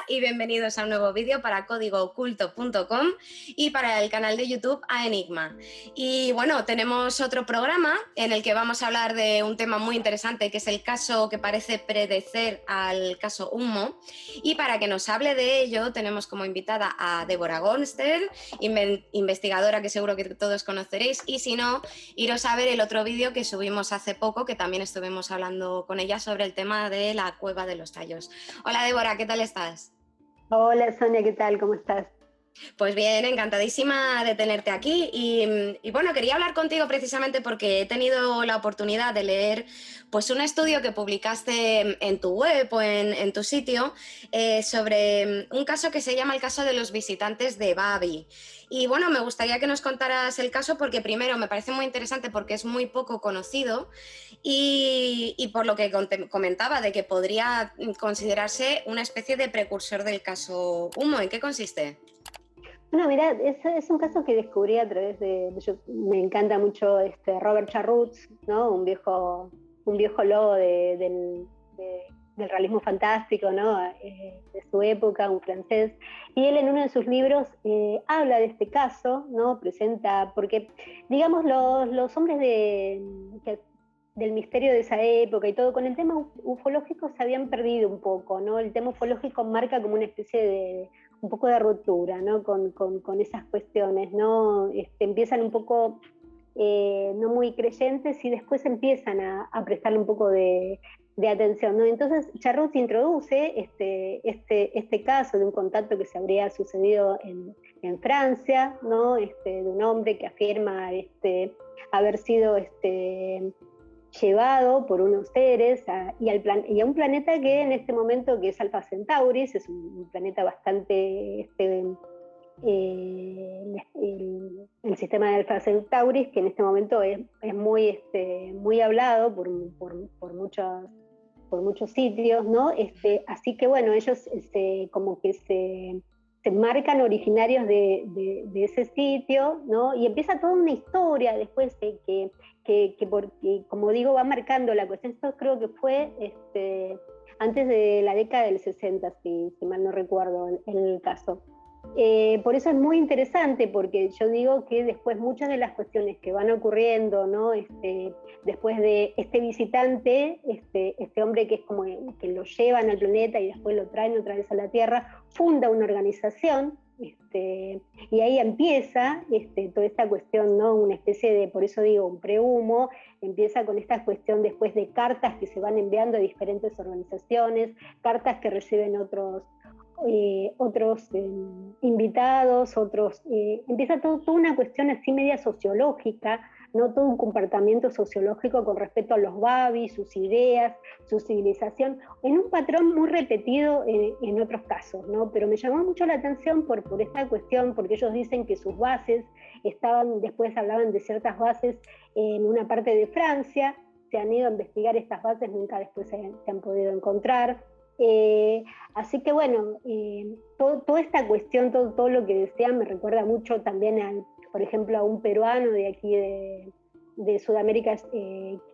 y bienvenidos a un nuevo vídeo para códigooculto.com y para el canal de YouTube A Enigma. Y bueno, tenemos otro programa en el que vamos a hablar de un tema muy interesante, que es el caso que parece predecer al caso Humo. Y para que nos hable de ello tenemos como invitada a Débora Gonster, investigadora que seguro que todos conoceréis, y si no, iros a ver el otro vídeo que subimos hace poco, que también estuvimos hablando con ella sobre el tema de la Cueva de los Tallos. Hola Débora, ¿qué tal estás? Hola Sonia, ¿qué tal? ¿Cómo estás? Pues bien, encantadísima de tenerte aquí y bueno, quería hablar contigo precisamente porque he tenido la oportunidad de leer pues un estudio que publicaste en tu web o en tu sitio sobre un caso que se llama el caso de los visitantes de Babi. Y bueno, me gustaría que nos contaras el caso porque primero me parece muy interesante porque es muy poco conocido y por lo que comentaba de que podría considerarse una especie de precursor del caso Humo. ¿En qué consiste? Bueno, mira, es un caso que descubrí a través me encanta mucho Robert Charrutz, ¿no? Un viejo lobo del realismo fantástico, ¿no? De su época, un francés. Y él en uno de sus libros habla de este caso, ¿no? Presenta, porque digamos los hombres del misterio de esa época y todo, con el tema ufológico se habían perdido un poco, ¿no? El tema ufológico marca como una especie de un poco de ruptura, ¿no? Con esas cuestiones, ¿no? Empiezan un poco no muy creyentes y después empiezan a prestarle un poco de atención, ¿no? Entonces Charrús introduce este caso de un contacto que se habría sucedido en Francia, ¿no? De un hombre que afirma haber sido llevado por unos seres y a un planeta que en este momento, que es Alpha Centauris, es un planeta bastante, el sistema de Alpha Centauris, que en este momento es muy hablado por muchos sitios, ¿no? Así que bueno, ellos como que se marcan originarios de ese sitio, ¿no? Y empieza toda una historia después porque, como digo, va marcando la cuestión. Esto creo que fue antes de la década del 60, si mal no recuerdo el caso. Por eso es muy interesante, porque yo digo que después muchas de las cuestiones que van ocurriendo, ¿no? Después de este visitante, este hombre que es como que lo llevan al planeta y después lo traen otra vez a la Tierra, funda una organización, y ahí empieza toda esta cuestión, ¿no? Una especie de, por eso digo, un prehumo, empieza con esta cuestión después de cartas que se van enviando a diferentes organizaciones, cartas que reciben otros invitados, empieza toda una cuestión así media sociológica, ¿no? Todo un comportamiento sociológico con respecto a los Babi, sus ideas, su civilización, en un patrón muy repetido en otros casos, ¿no? Pero me llamó mucho la atención por esta cuestión, porque ellos dicen que sus bases después hablaban de ciertas bases en una parte de Francia, se han ido a investigar estas bases, nunca después se han podido encontrar. Así que bueno, toda esta cuestión, todo lo que decían me recuerda mucho también por ejemplo, a un peruano de aquí de Sudamérica,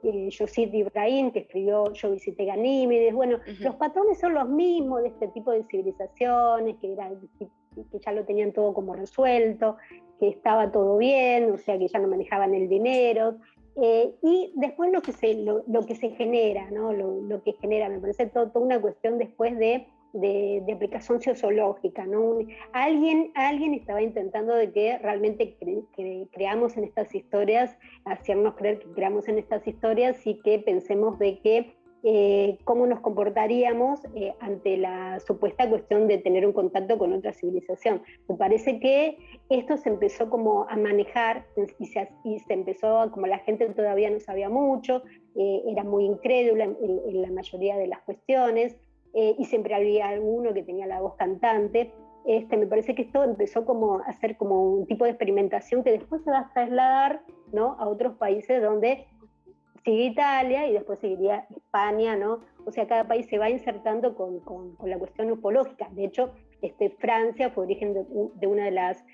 Yosit Ibrahim, que escribió Yo visité Ganímedes. Bueno, los patrones son los mismos de este tipo de civilizaciones, que ya lo tenían todo como resuelto, que estaba todo bien, o sea, que ya no manejaban el dinero. Y después lo que se genera, ¿no? Lo que genera, me parece toda una cuestión después de aplicación sociológica, ¿no? Alguien estaba intentando de que realmente creamos en estas historias, hacernos creer que creamos en estas historias y que pensemos de que cómo nos comportaríamos ante la supuesta cuestión de tener un contacto con otra civilización. Me parece que esto se empezó como a manejar y se empezó, como la gente todavía no sabía mucho, era muy incrédula en la mayoría de las cuestiones, y siempre había alguno que tenía la voz cantante. Me parece que esto empezó como a ser como un tipo de experimentación que después se va a trasladar, ¿no? A otros países donde sigue Italia y después seguiría España, ¿no? O sea, cada país se va insertando con la cuestión ufológica. De hecho, Francia fue origen de una de las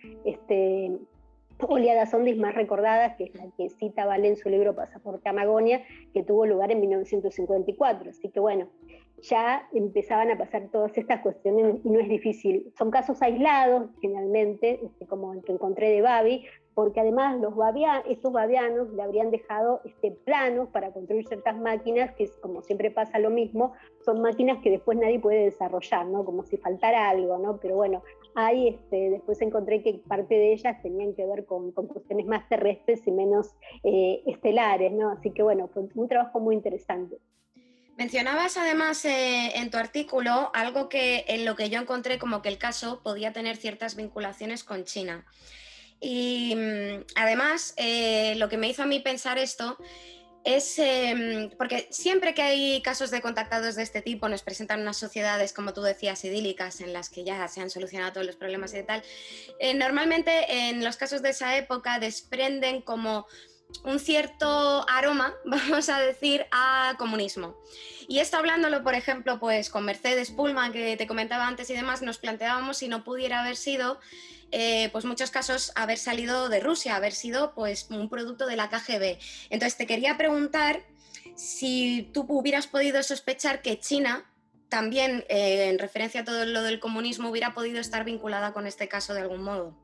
oleadas ovnis más recordadas, que es la que cita Vale en su libro Pasaporte a Magonia, que tuvo lugar en 1954. Así que bueno, ya empezaban a pasar todas estas cuestiones y no es difícil. Son casos aislados, generalmente, como el que encontré de Babi, porque además estos bavianos le habrían dejado planos para construir ciertas máquinas, que como siempre pasa lo mismo, son máquinas que después nadie puede desarrollar, ¿no? Como si faltara algo, ¿no? Pero bueno, ahí después encontré que parte de ellas tenían que ver con cuestiones más terrestres y menos estelares, ¿no? Así que bueno, fue un trabajo muy interesante. Mencionabas además en tu artículo algo que en lo que yo encontré como que el caso podía tener ciertas vinculaciones con China. Y además lo que me hizo a mí pensar esto es porque siempre que hay casos de contactados de este tipo nos presentan unas sociedades, como tú decías, idílicas, en las que ya se han solucionado todos los problemas y tal. Normalmente en los casos de esa época desprenden como un cierto aroma, vamos a decir, a comunismo. Y esto hablándolo, por ejemplo, pues con Mercedes Pullman, que te comentaba antes y demás, nos planteábamos si no pudiera haber sido, pues muchos casos, haber salido de Rusia, haber sido pues un producto de la KGB. Entonces te quería preguntar si tú hubieras podido sospechar que China también, en referencia a todo lo del comunismo, hubiera podido estar vinculada con este caso de algún modo.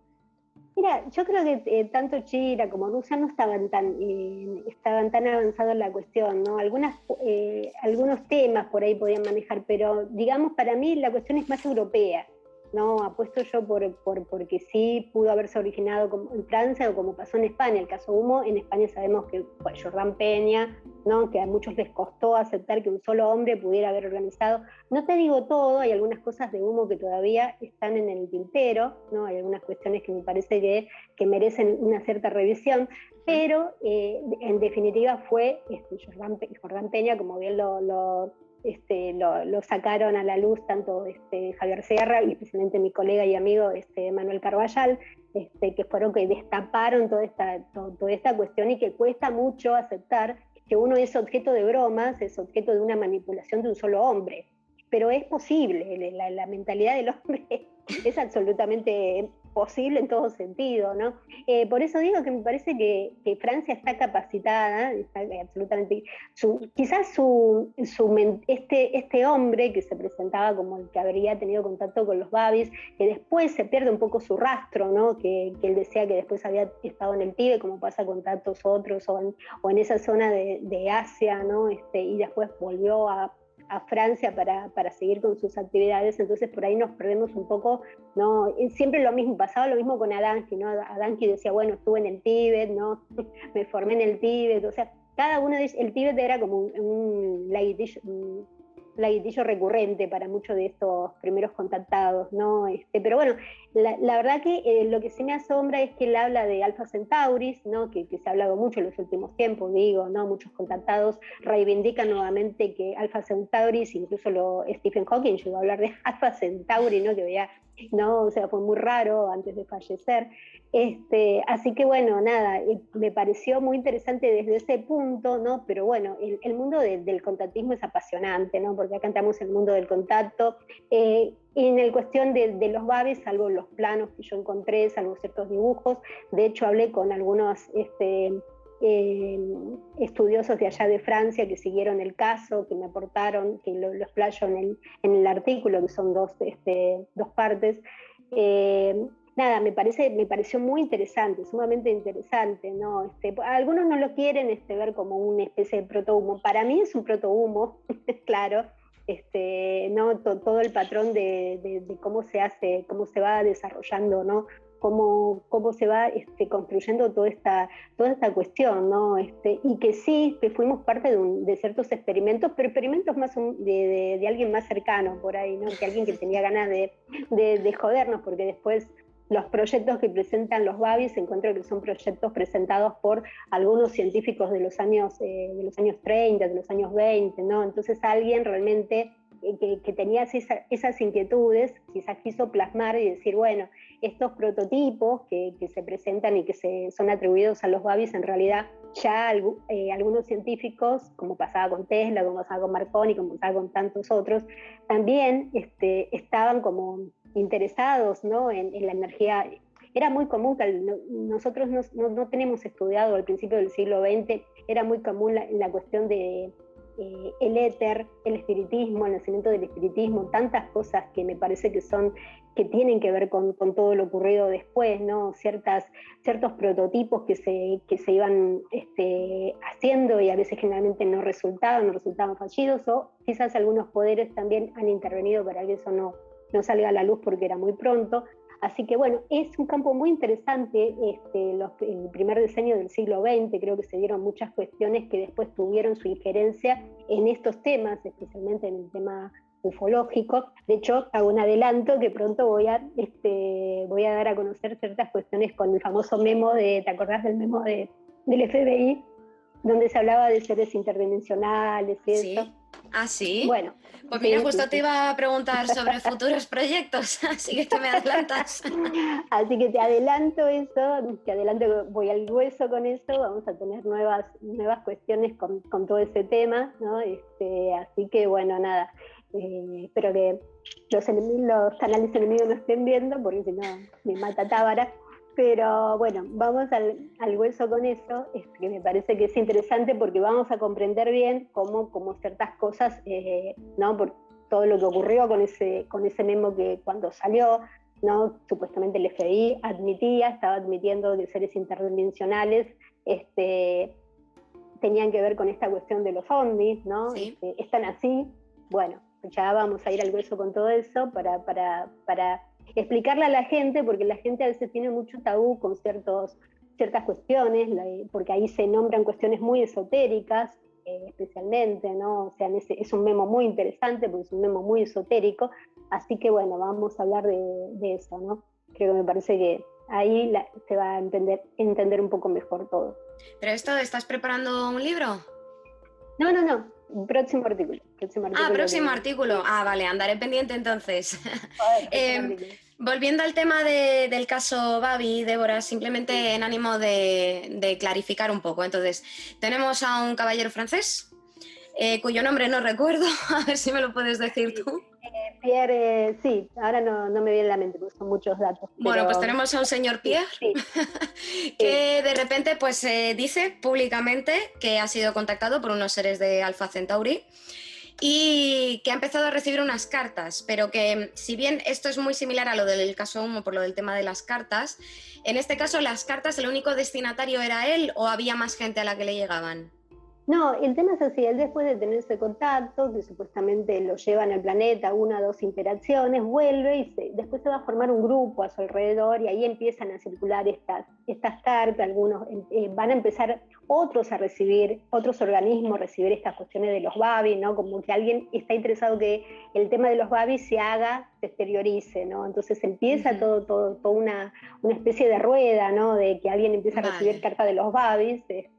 Mira, yo creo que tanto China como Rusia no estaban tan avanzados en la cuestión, ¿no? Algunos temas por ahí podían manejar, pero digamos, para mí la cuestión es más europea, ¿no? Apuesto yo porque sí pudo haberse originado como en Francia o como pasó en España. El caso Humo, en España sabemos que fue Jordán Peña, ¿no? Que a muchos les costó aceptar que un solo hombre pudiera haber organizado. No te digo todo, hay algunas cosas de Humo que todavía están en el tintero, ¿no? Hay algunas cuestiones que me parece que merecen una cierta revisión, pero en definitiva fue Jordán Peña, como bien lo sacaron a la luz tanto Javier Sierra y especialmente mi colega y amigo Manuel Carballal, que fueron que destaparon toda esta cuestión y que cuesta mucho aceptar que uno es objeto de bromas, es objeto de una manipulación de un solo hombre. Pero es posible, la mentalidad del hombre es absolutamente posible en todo sentido, ¿no? Por eso digo que me parece que Francia está capacitada, está absolutamente, quizás este hombre que se presentaba como el que habría tenido contacto con los babis, que después se pierde un poco su rastro, ¿no? Que él decía que después había estado en el Tíbet, como pasa con tantos otros, o en esa zona de Asia, ¿no? Y después volvió a Francia para seguir con sus actividades, entonces por ahí nos perdemos un poco, ¿no? Siempre lo mismo, pasaba lo mismo con Adamski, ¿no? Adamski decía, bueno, estuve en el Tíbet, ¿no? Me formé en el Tíbet, o sea, cada uno de ellos, el Tíbet era como un laguitillo recurrente para muchos de estos primeros contactados, ¿no? Pero bueno, la verdad que lo que sí me asombra es que él habla de Alpha Centauris, ¿no? Que se ha hablado mucho en los últimos tiempos, digo, ¿no? Muchos contactados reivindican nuevamente que Alpha Centauris, incluso Stephen Hawking llegó a hablar de Alpha Centauri, ¿no? Que veía, ¿no? O sea, fue muy raro antes de fallecer. Así que bueno, nada, me pareció muy interesante desde ese punto, ¿no? Pero bueno, el mundo del contactismo es apasionante, ¿no? Porque acá entramos en el mundo del contacto. Y en la cuestión de los babis, salvo los planos que yo encontré, salvo ciertos dibujos, de hecho hablé con algunos estudiosos de allá de Francia que siguieron el caso, que me aportaron, que lo explayo en el artículo, que son dos partes. Nada, me pareció muy interesante, sumamente interesante, ¿no? Algunos no lo quieren ver como una especie de protohumo. Para mí es un protohumo, claro, ¿no? Todo el patrón de cómo se hace, cómo se va desarrollando, ¿no? Cómo se va construyendo toda esta cuestión, ¿no? Y que sí, que fuimos parte de ciertos experimentos, pero experimentos más de alguien más cercano por ahí, ¿no? Que alguien que tenía ganas de jodernos, porque después los proyectos que presentan los babis encuentro que son proyectos presentados por algunos científicos de los años 30, de los años 20, ¿no? Entonces alguien realmente que tenía esas inquietudes, quizás quiso plasmar y decir, bueno, estos prototipos que se presentan y que son atribuidos a los babis, en realidad ya algunos científicos, como pasaba con Tesla, como pasaba con Marconi, como pasaba con tantos otros, también estaban como interesados, ¿no? en la energía. Era muy común que nosotros no tenemos estudiado al principio del siglo XX, era muy común la cuestión de el éter, el espiritismo, el nacimiento del espiritismo, tantas cosas que me parece que tienen que ver con todo lo ocurrido después, ¿no? Ciertos prototipos que se iban haciendo y a veces generalmente no resultaban fallidos, o quizás algunos poderes también han intervenido para que eso no salga a la luz porque era muy pronto. Así que bueno, es un campo muy interesante, el primer diseño del siglo XX, creo que se dieron muchas cuestiones que después tuvieron su injerencia en estos temas, especialmente en el tema ufológico. De hecho, hago un adelanto que pronto voy a dar a conocer ciertas cuestiones con el famoso memo ¿te acordás del memo del FBI? Donde se hablaba de seres interdimensionales y ¿Sí? eso. ¿Ah, sí? Bueno, Pues sí, mira, justo sí, te sí. iba a preguntar sobre futuros proyectos, así que te me adelantas. Así que te adelanto eso, voy al hueso con eso, vamos a tener nuevas cuestiones con todo ese tema, ¿no? Así que bueno, nada, espero que los canales enemigos no estén viendo, porque si no me mata Tábara. Pero bueno, vamos al hueso con eso, que me parece que es interesante porque vamos a comprender bien cómo ciertas cosas, ¿no? Por todo lo que ocurrió con ese memo que cuando salió, ¿no? Supuestamente el FBI estaba admitiendo que seres interdimensionales tenían que ver con esta cuestión de los ovnis, ¿no? Sí. Están así, bueno, ya vamos a ir al hueso con todo eso para explicarle a la gente, porque la gente a veces tiene mucho tabú con ciertas cuestiones, porque ahí se nombran cuestiones muy esotéricas, especialmente, ¿no? O sea, es un memo muy interesante porque es un memo muy esotérico, así que bueno, vamos a hablar de eso, ¿no? Creo que me parece que ahí se va a entender un poco mejor todo. ¿Pero estás preparando un libro? No, próximo artículo. Próximo artículo. Vale, andaré pendiente entonces. Artículo. Volviendo al tema del caso Babi, Débora, simplemente en ánimo de clarificar un poco. Entonces, tenemos a un caballero francés, cuyo nombre no recuerdo, a ver si me lo puedes decir tú. Pierre, sí, ahora no me viene a la mente porque son muchos datos. Bueno, pues pero tenemos a un señor Pierre, sí, que de repente pues dice públicamente que ha sido contactado por unos seres de Alpha Centauri y que ha empezado a recibir unas cartas, pero que si bien esto es muy similar a lo del caso Humo por lo del tema de las cartas, en este caso las cartas, el único destinatario era él o había más gente a la que le llegaban. No, el tema es así, él después de tener ese contacto, que supuestamente lo llevan al planeta, 1 o 2 interacciones, vuelve y después se va a formar un grupo a su alrededor y ahí empiezan a circular estas cartas, algunos van a empezar otros organismos a recibir estas cuestiones de los Babi, ¿no? Como que alguien está interesado que el tema de los Babi se exteriorice, ¿no? Entonces empieza todo una especie de rueda, ¿no? De que alguien empieza a recibir cartas de los Babis, de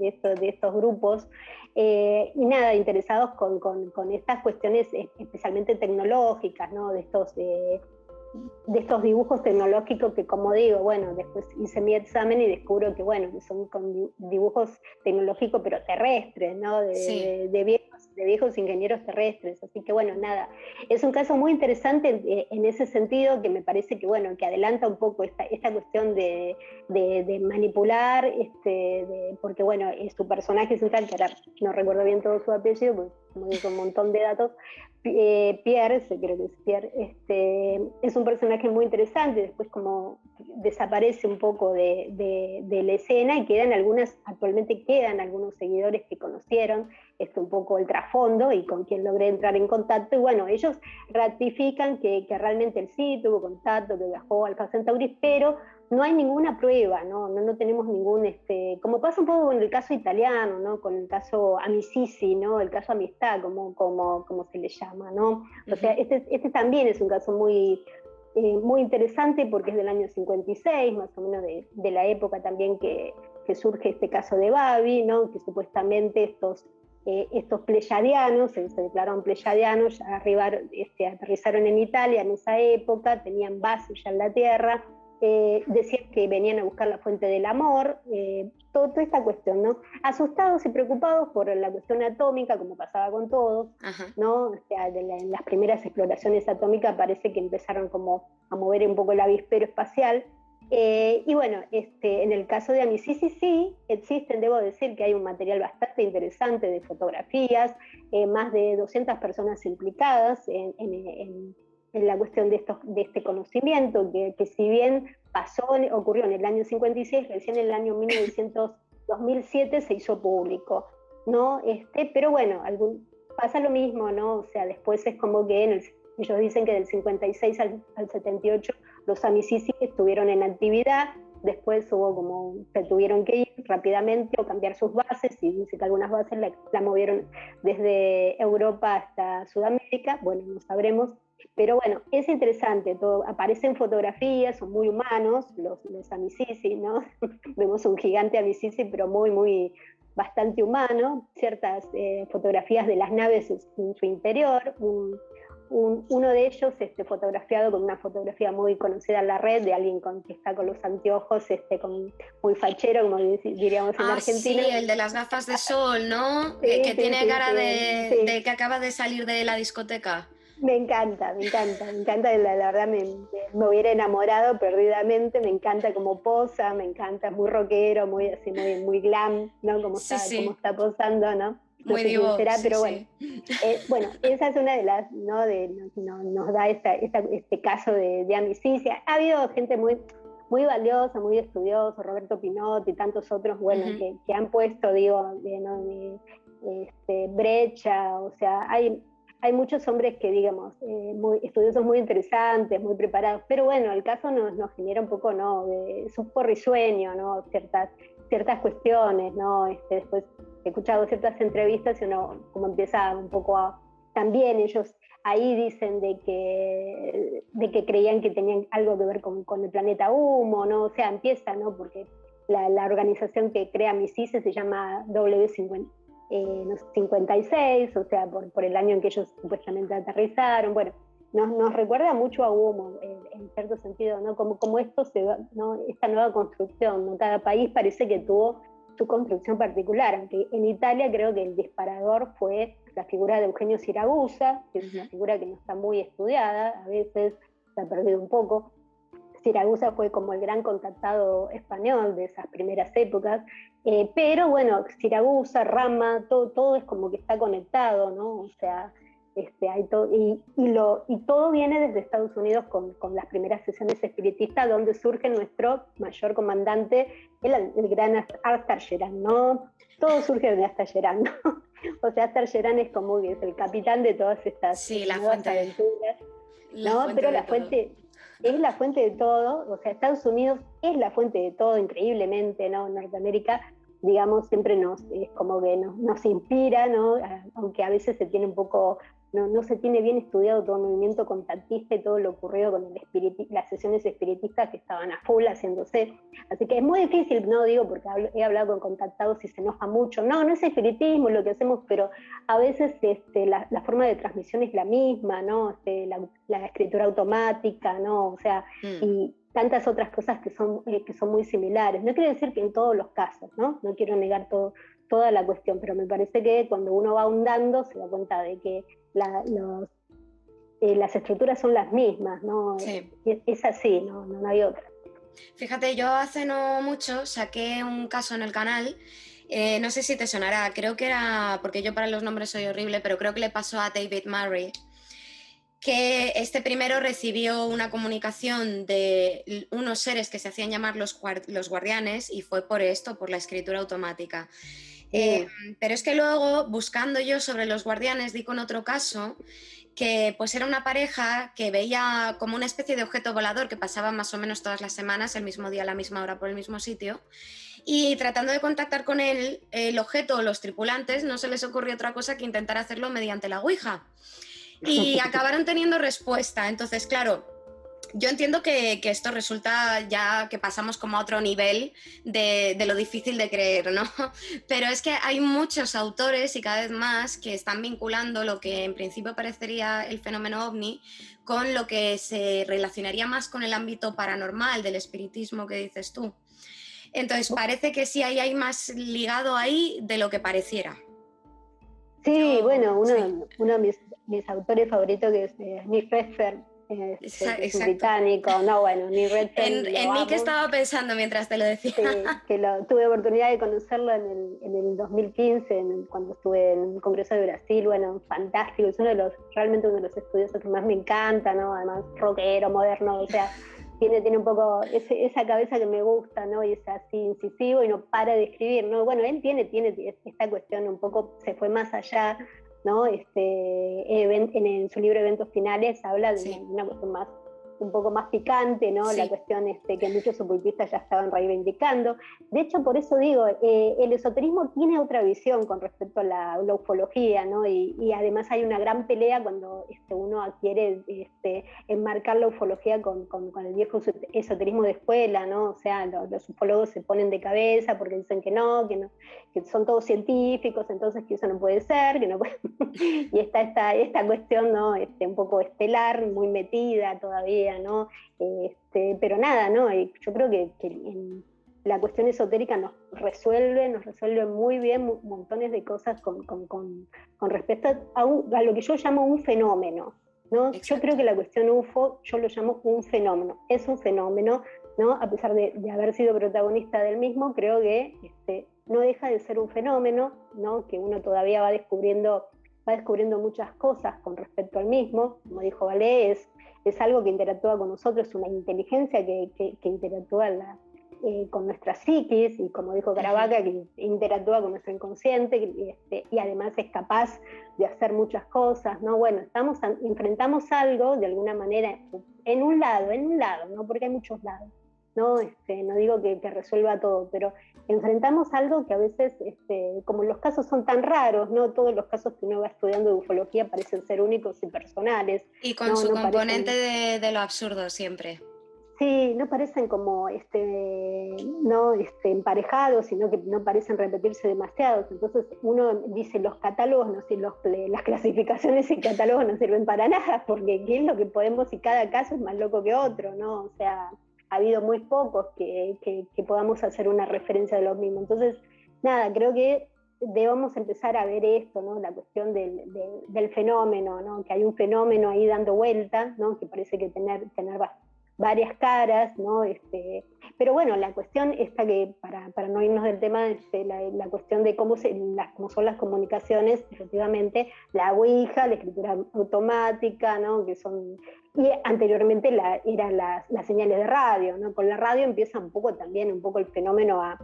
estos grupos, y nada, interesados con estas cuestiones especialmente tecnológicas, ¿no? De estos dibujos tecnológicos que, como digo, bueno, después hice mi examen y descubro que, bueno, que son con dibujos tecnológicos pero terrestres, ¿no? De viejos ingenieros terrestres. Así que, bueno, nada, es un caso muy interesante en ese sentido, que me parece que, bueno, que adelanta un poco esta cuestión de manipular, porque, bueno, su personaje central, que ahora no recuerdo bien todo su apellido, porque como digo, un montón de datos, Pierre, creo que es Pierre, es un personaje muy interesante, después como desaparece un poco de la escena y actualmente quedan algunos seguidores que conocieron un poco el trasfondo y con quien logré entrar en contacto, y bueno, ellos ratifican que realmente él sí tuvo contacto, que viajó al Alpha Centauri, pero no hay ninguna prueba, no tenemos ningún, como pasa un poco con el caso italiano, ¿no? Con el caso Amici, ¿no? El caso Amistad, como se le llama, ¿no? O sea, este también es un caso muy interesante porque es del año 56, más o menos de la época también que surge este caso de Babi, ¿no? Que supuestamente estos pleyadianos, se declararon pleyadianos, aterrizaron en Italia en esa época, tenían base ya en la Tierra, decían que venían a buscar la fuente del amor, toda esta cuestión, ¿no? Asustados y preocupados por la cuestión atómica, como pasaba con todos, ¿no? O sea, en las primeras exploraciones atómicas parece que empezaron como a mover un poco el avispero espacial, Y bueno, en el caso de Amisis sí existen, debo decir que hay un material bastante interesante de fotografías, más de 200 personas implicadas en la cuestión de este conocimiento, que si bien ocurrió en el año 56, recién en el año 2007 se hizo público, ¿no? Pero bueno, pasa lo mismo, ¿no? O sea, después es como que ellos dicen que del 56 al 78 los Amisis estuvieron en actividad, después se tuvieron que ir rápidamente o cambiar sus bases, y dice que algunas bases la movieron desde Europa hasta Sudamérica, bueno, no sabremos, pero bueno, es interesante, aparecen fotografías, son muy humanos los Amisis, ¿no? Vemos un gigante Amisis, pero bastante humano, ciertas fotografías de las naves en su interior, uno de ellos fotografiado con una fotografía muy conocida en la red de alguien que está con los anteojos muy fachero, como diríamos en Argentina. Sí, el de las gafas de sol, ¿no? Sí, que tiene cara sí. de que acaba de salir de la discoteca. Me encanta, la verdad me hubiera enamorado perdidamente, me encanta cómo posa, me encanta, es muy rockero, muy glam, ¿no? Como está posando, ¿no? No Muy sé quién será, sí, pero sí. bueno, esa es una de las, ¿no? Nos da este caso de amicicia. Ha habido gente muy valiosa, muy estudiosa, Roberto Pinotti y tantos otros, bueno, que han puesto, digo, brecha, o sea, hay muchos hombres que, digamos, estudiosos muy interesantes, muy preparados, pero bueno, el caso nos genera un poco, ¿no? Es un poco risueño, ¿no? Ciertas cuestiones, ¿no? Después he escuchado ciertas entrevistas y uno como empieza un poco también ellos ahí dicen de que creían que tenían algo que ver con el planeta Humo, ¿no? O sea, empieza, ¿no? Porque la organización que crea Amisis se llama W56, o sea, por el año en que ellos supuestamente aterrizaron. Bueno, nos recuerda mucho a Humo, en cierto sentido, ¿no? Como esto ¿no? Esta nueva construcción, ¿no? Cada país parece que tuvo su construcción particular, aunque en Italia creo que el disparador fue la figura de Eugenio Siragusa, que es una figura que no está muy estudiada, a veces se ha perdido un poco. Siragusa fue como el gran contactado español de esas primeras épocas, pero bueno, Siragusa, Rama, todo es como que está conectado, ¿no? O sea, hay y todo viene desde Estados Unidos con las primeras sesiones espiritistas, donde surge nuestro mayor comandante, el gran Arthur Geran, ¿no? Todo surge de Arthur Geran, ¿no? O sea, Arthur Geran es como que es el capitán de todas estas nuevas aventuras, ¿no? Pero la fuente es la fuente de todo, o sea, Estados Unidos es la fuente de todo, increíblemente, ¿no? Norteamérica, digamos, siempre es como que nos inspira, ¿no? Aunque a veces se tiene un poco, no se tiene bien estudiado todo el movimiento contactista y todo lo ocurrido con las sesiones espiritistas que estaban a full haciéndose. Así que es muy difícil, no digo porque he hablado con contactados y se enoja mucho. No es espiritismo lo que hacemos, pero a veces la forma de transmisión es la misma, ¿no? La escritura automática, ¿no? O sea, y tantas otras cosas que son muy similares. No quiere decir que en todos los casos, ¿no? No quiero negar toda la cuestión, pero me parece que cuando uno va ahondando se da cuenta de que las estructuras son las mismas, ¿no? Sí. Es así, no hay otra. Fíjate, yo hace no mucho saqué un caso en el canal, no sé si te sonará, creo que era, porque yo para los nombres soy horrible, pero creo que le pasó a David Murray, que este primero recibió una comunicación de unos seres que se hacían llamar los guardianes, y fue por esto, por la escritura automática. Pero es que luego, buscando yo sobre los guardianes, di con otro caso que pues era una pareja que veía como una especie de objeto volador que pasaba más o menos todas las semanas, el mismo día, a la misma hora, por el mismo sitio, y tratando de contactar con él, el objeto o los tripulantes no se les ocurrió otra cosa que intentar hacerlo mediante la Ouija. Y acabaron teniendo respuesta. Entonces, claro, yo entiendo que esto resulta ya que pasamos como a otro nivel de lo difícil de creer, ¿no? Pero es que hay muchos autores y cada vez más que están vinculando lo que en principio parecería el fenómeno ovni con lo que se relacionaría más con el ámbito paranormal del espiritismo que dices tú. Entonces parece que sí hay más ligado ahí de lo que pareciera. Sí, bueno, uno de mis autores favoritos, que es Nick Pfeffer, que es un Exacto. británico, no, bueno, Neil Redfern, En mí que estaba pensando mientras te lo decía. Sí, tuve oportunidad de conocerlo en el 2015, cuando estuve en un congreso de Brasil, bueno, fantástico, es realmente uno de los estudiosos que más me encanta, ¿no? Además, rockero, moderno, o sea, tiene un poco esa cabeza que me gusta, ¿no? Y es así incisivo y no para de escribir, ¿no? Bueno, él tiene esta cuestión un poco, se fue más allá, ¿no? En su libro Eventos Finales habla de Sí. una cuestión un poco más picante, ¿no? Sí. La cuestión que muchos ocultistas ya estaban reivindicando. De hecho, por eso digo, el esoterismo tiene otra visión con respecto a la ufología, ¿no? Y además hay una gran pelea cuando uno adquiere enmarcar la ufología con el viejo esoterismo de escuela, ¿no? O sea, los ufólogos se ponen de cabeza porque dicen que no, que son todos científicos, entonces que eso no puede ser, que no puede... y está esta cuestión, ¿no? Un poco estelar, muy metida todavía, ¿no? Pero nada, ¿no? Yo creo que la cuestión esotérica nos resuelve muy bien montones de cosas con respecto a lo que yo llamo un fenómeno, ¿no? Yo creo que la cuestión UFO, yo lo llamo un fenómeno, es un fenómeno, ¿no? A pesar de haber sido protagonista del mismo, creo que no deja de ser un fenómeno, ¿no? Que uno todavía va descubriendo muchas cosas con respecto al mismo, como dijo Valé, es algo que interactúa con nosotros, es una inteligencia que interactúa con nuestra psiquis, y como dijo Caravaca, que interactúa con nuestro inconsciente, y además es capaz de hacer muchas cosas, ¿no? Bueno, enfrentamos algo, de alguna manera, en un lado, ¿no? Porque hay muchos lados, ¿no? No digo que resuelva todo, pero enfrentamos algo que a veces, como los casos son tan raros, ¿no? Todos los casos que uno va estudiando de ufología parecen ser únicos y personales. Y con ¿no? su No componente parecen, de lo absurdo siempre. sí, no parecen como no emparejados, sino que no parecen repetirse demasiados. Entonces uno dice, los catálogos no sirven, las clasificaciones y catálogos no sirven para nada, porque qué es lo que podemos, y cada caso es más loco que otro, ¿no? O sea, ha habido muy pocos que podamos hacer una referencia de los mismos. Entonces, nada, creo que debemos empezar a ver esto, ¿no? La cuestión del fenómeno, ¿no? Que hay un fenómeno ahí dando vuelta, ¿no? Que parece que tener varias caras, ¿no? Pero bueno, la cuestión está que, para no irnos del tema, la cuestión de cómo son las comunicaciones, efectivamente, la Ouija, la escritura automática, ¿no? Que son... Y anteriormente eran las señales de radio, ¿no? Con la radio empieza un poco el fenómeno a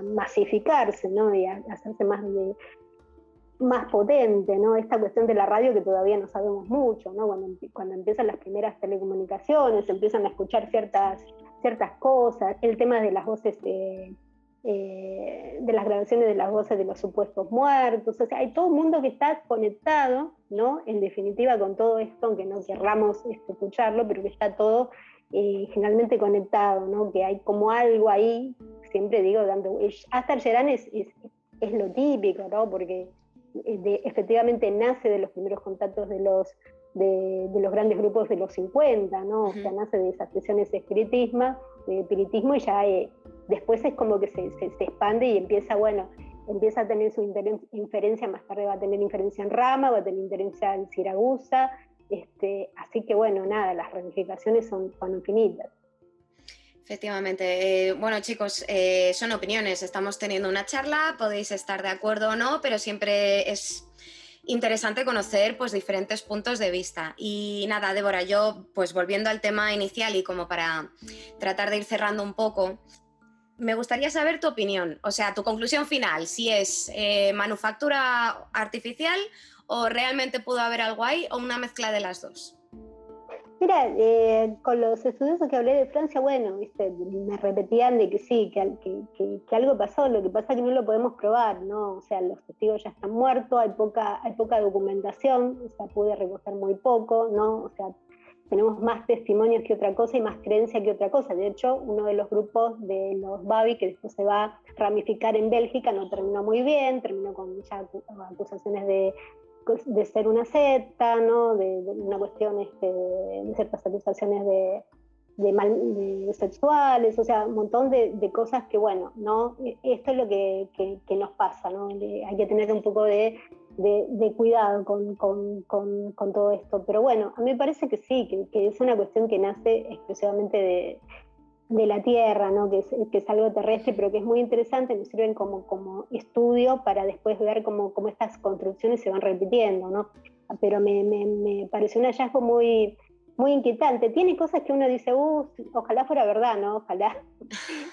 masificarse, ¿no? Y a hacerse más potente, ¿no? Esta cuestión de la radio que todavía no sabemos mucho, ¿no? Cuando empiezan las primeras telecomunicaciones, empiezan a escuchar ciertas cosas, el tema de las voces, de las grabaciones de las voces de los supuestos muertos, o sea, hay todo un mundo que está conectado, ¿no? En definitiva, con todo esto, aunque no querramos escucharlo, pero que está todo generalmente conectado, ¿no? Que hay como algo ahí, siempre digo, hasta Gerán es lo típico, ¿no? Porque efectivamente nace de los primeros contactos de los grandes grupos de los 50, ¿no? O sea, nace de esas sesiones de espiritismo, y ya después es como que se expande y empieza a tener su inferencia, más tarde va a tener inferencia en Rama, va a tener inferencia en Siragusa, así que bueno, nada, las ramificaciones son infinitas. Efectivamente. Bueno, chicos, son opiniones. Estamos teniendo una charla, podéis estar de acuerdo o no, pero siempre es interesante conocer pues diferentes puntos de vista. Y nada, Débora, yo pues volviendo al tema inicial y como para tratar de ir cerrando un poco, me gustaría saber tu opinión, o sea, tu conclusión final, si es manufactura artificial o realmente pudo haber algo ahí o una mezcla de las dos. Mira, con los estudiosos que hablé de Francia, bueno, ¿viste? Me repetían de que sí, que algo pasó, lo que pasa es que no lo podemos probar, ¿no? O sea, los testigos ya están muertos, hay poca documentación, o sea, pude recoger muy poco, ¿no? O sea, tenemos más testimonios que otra cosa y más creencia que otra cosa. De hecho, uno de los grupos de los Babi, que después se va a ramificar en Bélgica, no terminó muy bien, terminó con ya acusaciones de ser una secta, ¿no? De una cuestión, de ciertas acusaciones de sexuales, o sea, un montón de cosas que, bueno, ¿no? Esto es lo que nos pasa, ¿no? Hay que tener un poco de de cuidado con todo esto. Pero bueno, a mí me parece que sí, que es una cuestión que nace exclusivamente de la Tierra, ¿no? Que es algo terrestre, pero que es muy interesante, nos sirven como estudio para después ver cómo estas construcciones se van repitiendo, ¿no? Pero me pareció un hallazgo muy inquietante. Tiene cosas que uno dice, ojalá fuera verdad, ¿no? Ojalá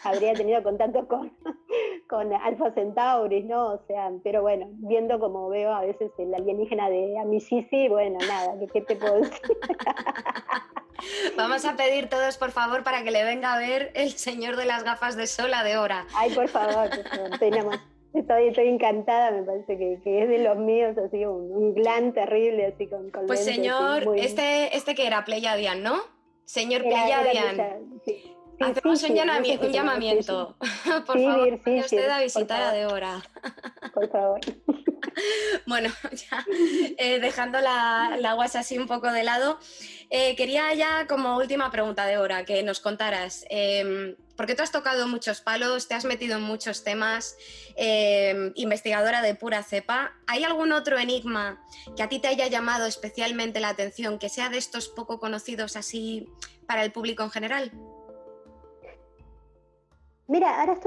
habría tenido contacto con Alpha Centauris, ¿no? O sea, pero bueno, viendo como veo a veces el alienígena de Amisisi, bueno, nada, ¿qué te puedo decir? Vamos a pedir todos, por favor, para que le venga a ver el señor de las gafas de sol a Débora. Ay, por favor, estoy encantada, me parece que es de los míos, así un glam terrible, así con Pues lentes. señor, Muy... este que era Pleiadian, ¿no? Señor Era Pleiadian, sí. hacemos un, No sé si un se llama llamamiento. Por favor, Sibir, vaya usted a por visitar a favor, Débora. por favor. Bueno, ya dejando la guasa así un poco de lado, quería ya como última pregunta, Débora, que nos contaras, porque tú has tocado muchos palos, te has metido en muchos temas, investigadora de pura cepa. ¿Hay algún otro enigma que a ti te haya llamado especialmente la atención, que sea de estos poco conocidos así para el público en general? Mira, ahora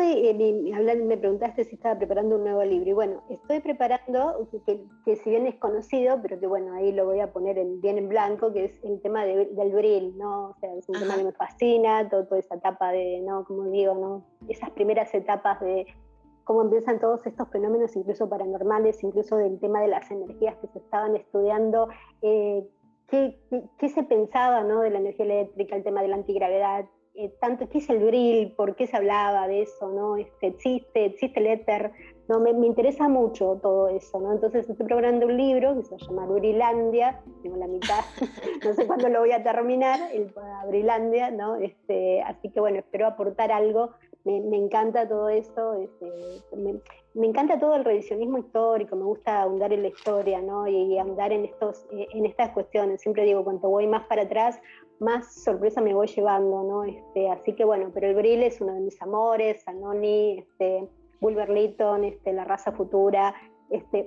hablando, me preguntaste si estaba preparando un nuevo libro, y bueno, estoy preparando, que si bien es conocido, pero que bueno, ahí lo voy a poner bien en blanco, que es el tema del Brill, ¿no? O sea, es un tema que me fascina, toda esa etapa de, ¿no? Como digo, ¿no? Esas primeras etapas de cómo empiezan todos estos fenómenos, incluso paranormales, incluso del tema de las energías que se estaban estudiando, qué se pensaba, ¿no? De la energía eléctrica, el tema de la antigravedad, tanto qué es el Brill, por qué se hablaba de eso, ¿no? Existe el éter, ¿no? Me interesa mucho todo eso, ¿no? Entonces estoy preparando un libro que se llama Brillandia, tengo la mitad, no sé cuándo lo voy a terminar, Brillandia, ¿no? Así que bueno, espero aportar algo. Me encanta todo eso, me encanta todo el revisionismo histórico, me gusta ahondar en la historia, ¿no? Y ahondar en estas cuestiones. Siempre digo, cuanto voy más para atrás, más sorpresa me voy llevando, ¿no? Así que bueno, pero el Brill es uno de mis amores, Anoni, Bulwer Lytton, La raza futura,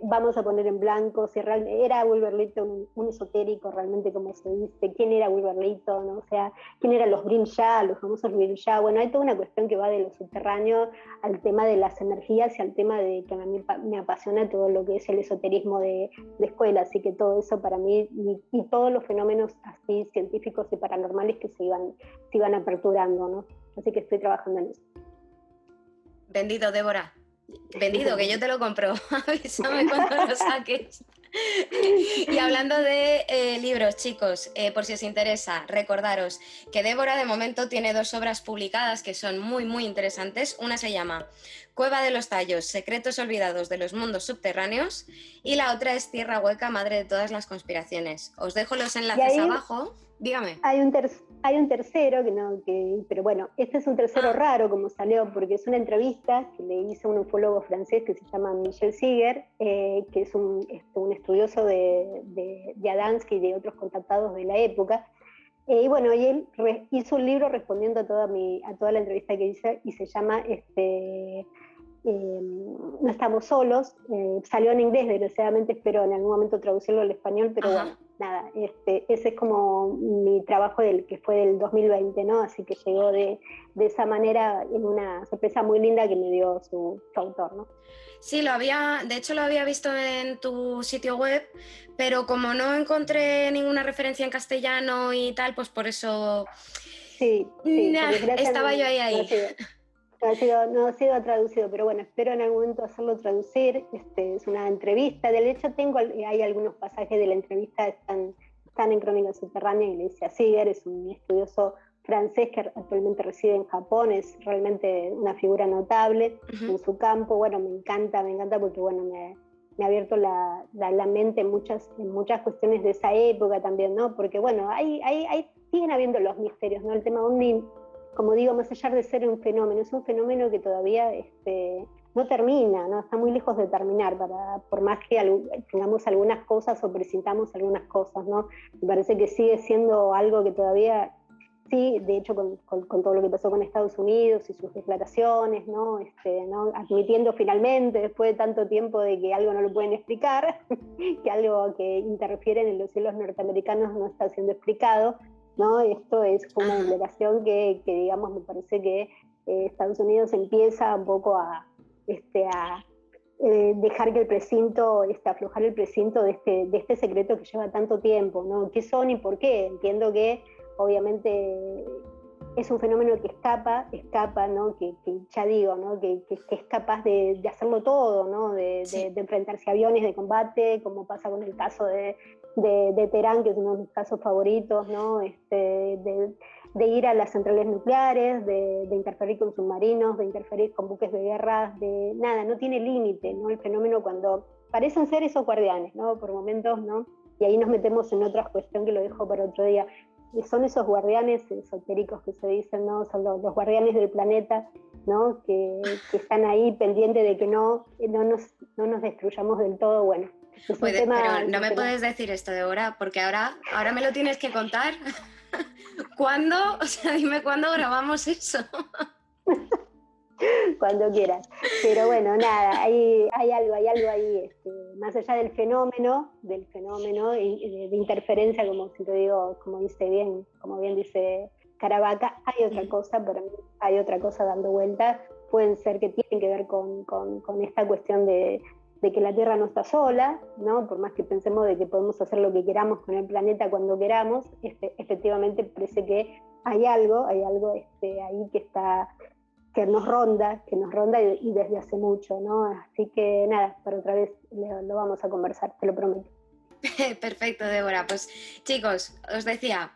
vamos a poner en blanco si era Bulwer Lytton un esotérico realmente, como se dice, quién era Bulwer Lytton, ¿no? O sea, quién eran los Grimshaw, los famosos Grimshaw. Bueno, hay toda una cuestión que va de lo subterráneo al tema de las energías y al tema de que a mí me apasiona todo lo que es el esoterismo de escuela, así que todo eso para mí y todos los fenómenos así científicos y paranormales que se iban aperturando, ¿no? Así que estoy trabajando en eso. Vendido, Débora. Vendido, que yo te lo compro. Avísame cuando lo saques. Y hablando de libros, chicos, por si os interesa, recordaros que Débora de momento tiene 2 obras publicadas que son muy, muy interesantes. Una se llama Cueva de los Tallos, secretos olvidados de los mundos subterráneos, y la otra es Tierra Hueca, madre de todas las conspiraciones. Os dejo los enlaces abajo. Dígame. Hay un tercero, pero bueno, este es un tercero raro como salió, porque es una entrevista que le hizo un ufólogo francés que se llama Michel Seeger, que es un estudioso de Adamski y de otros contactados de la época. Y bueno, y él hizo un libro respondiendo a toda la entrevista que hice, y se llama No estamos solos. Salió en inglés, desgraciadamente espero en algún momento traducirlo al español, pero bueno, nada, ese es como mi trabajo que fue del 2020, ¿no? Así que llegó de esa manera, en una sorpresa muy linda que me dio su autor, ¿no? Sí, de hecho lo había visto en tu sitio web, pero como no encontré ninguna referencia en castellano y tal, pues por eso sí, estaba yo ahí. No ha sido traducido, pero bueno, espero en algún momento hacerlo traducir. Es una entrevista, de hecho hay algunos pasajes de la entrevista están en Crónica Subterránea, y le dice a Seeger, es un estudioso francés que actualmente reside en Japón, es realmente una figura notable en su campo. Bueno, me encanta porque bueno, me ha abierto la mente en muchas cuestiones de esa época también, ¿no? Porque bueno, siguen habiendo los misterios, ¿no? El tema OVNI, como digo, más allá de ser un fenómeno, es un fenómeno que todavía no termina, ¿no? Está muy lejos de terminar, por más que tengamos algunas cosas o presentamos algunas cosas, ¿no? Me parece que sigue siendo algo que todavía sí, de hecho con todo lo que pasó con Estados Unidos y sus declaraciones, ¿no? ¿no? Admitiendo finalmente, después de tanto tiempo de que algo no lo pueden explicar, que algo que interfiere en los cielos norteamericanos no está siendo explicado, ¿no? Esto fue una declaración que digamos, me parece que Estados Unidos empieza un poco a dejar que el precinto, aflojar el precinto de este secreto que lleva tanto tiempo, ¿no? ¿Qué son y por qué? Entiendo que obviamente es un fenómeno que escapa, ¿no? Que ya digo, ¿no? Que es capaz de hacerlo todo, ¿no? De enfrentarse a aviones de combate, como pasa con el caso de Teherán, que es uno de mis casos favoritos, ¿no? De ir a las centrales nucleares, de interferir con submarinos, de interferir con buques de guerra, nada, no tiene límite, ¿no? El fenómeno cuando parecen ser esos guardianes, ¿no? Por momentos, ¿no? Y ahí nos metemos en otra cuestión que lo dejo para otro día. Son esos guardianes esotéricos que se dicen, ¿no? Son los guardianes del planeta, ¿no? Que están ahí pendientes de que no nos destruyamos del todo. Bueno, es un tema, pero no me puedes decir esto, Débora, porque ahora me lo tienes que contar. ¿Cuándo? O sea, dime cuándo grabamos eso. Cuando quieras. Pero bueno, nada, hay algo ahí, más allá del fenómeno de interferencia, como si te digo, como bien dice Caravaca, hay otra cosa, para mí hay otra cosa dando vuelta, pueden ser que tienen que ver con esta cuestión de que la Tierra no está sola, ¿no? Por más que pensemos de que podemos hacer lo que queramos con el planeta cuando queramos, efectivamente parece que hay algo ahí que nos ronda y desde hace mucho, ¿no? Así que nada, para otra vez lo vamos a conversar, te lo prometo. Perfecto, Débora. Pues chicos, os decía,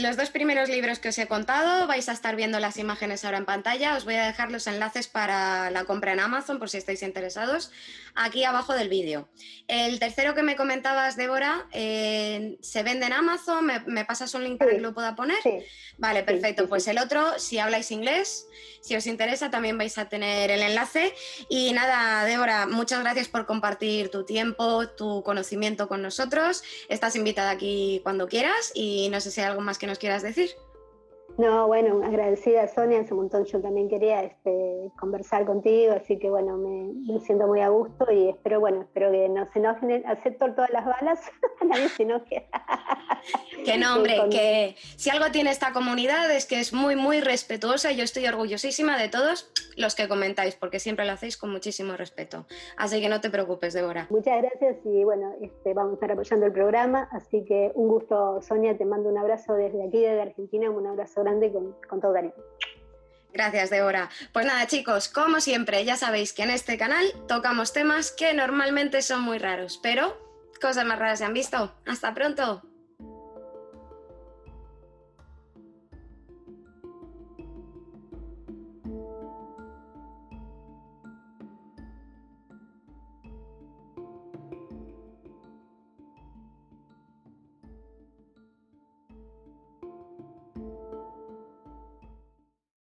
los 2 primeros libros que os he contado, vais a estar viendo las imágenes ahora en pantalla, os voy a dejar los enlaces para la compra en Amazon por si estáis interesados, aquí abajo del vídeo. El tercero que me comentabas, Débora, ¿se vende en Amazon? ¿Me pasas un link para que lo pueda poner? Sí. Vale, perfecto. Sí. Pues el otro, si habláis inglés, si os interesa, también vais a tener el enlace. Y nada, Débora, muchas gracias por compartir tu tiempo, tu conocimiento con nosotros. Estás invitada aquí cuando quieras y no sé si hay algo más que nos quieras decir. No, bueno, agradecida, Sonia, hace un montón yo también quería conversar contigo, así que bueno, me siento muy a gusto y espero que no se enojen, acepto todas las balas, nadie se enoje. Que no, hombre, que si algo tiene esta comunidad es que es muy, muy respetuosa y yo estoy orgullosísima de todos los que comentáis, porque siempre lo hacéis con muchísimo respeto. Así que no te preocupes, Débora. Muchas gracias y bueno, vamos a estar apoyando el programa, así que un gusto, Sonia, te mando un abrazo desde aquí, desde Argentina, un abrazo grande con todo cariño. Gracias, Débora. Pues nada, chicos, como siempre, ya sabéis que en este canal tocamos temas que normalmente son muy raros, pero cosas más raras se han visto. ¡Hasta pronto!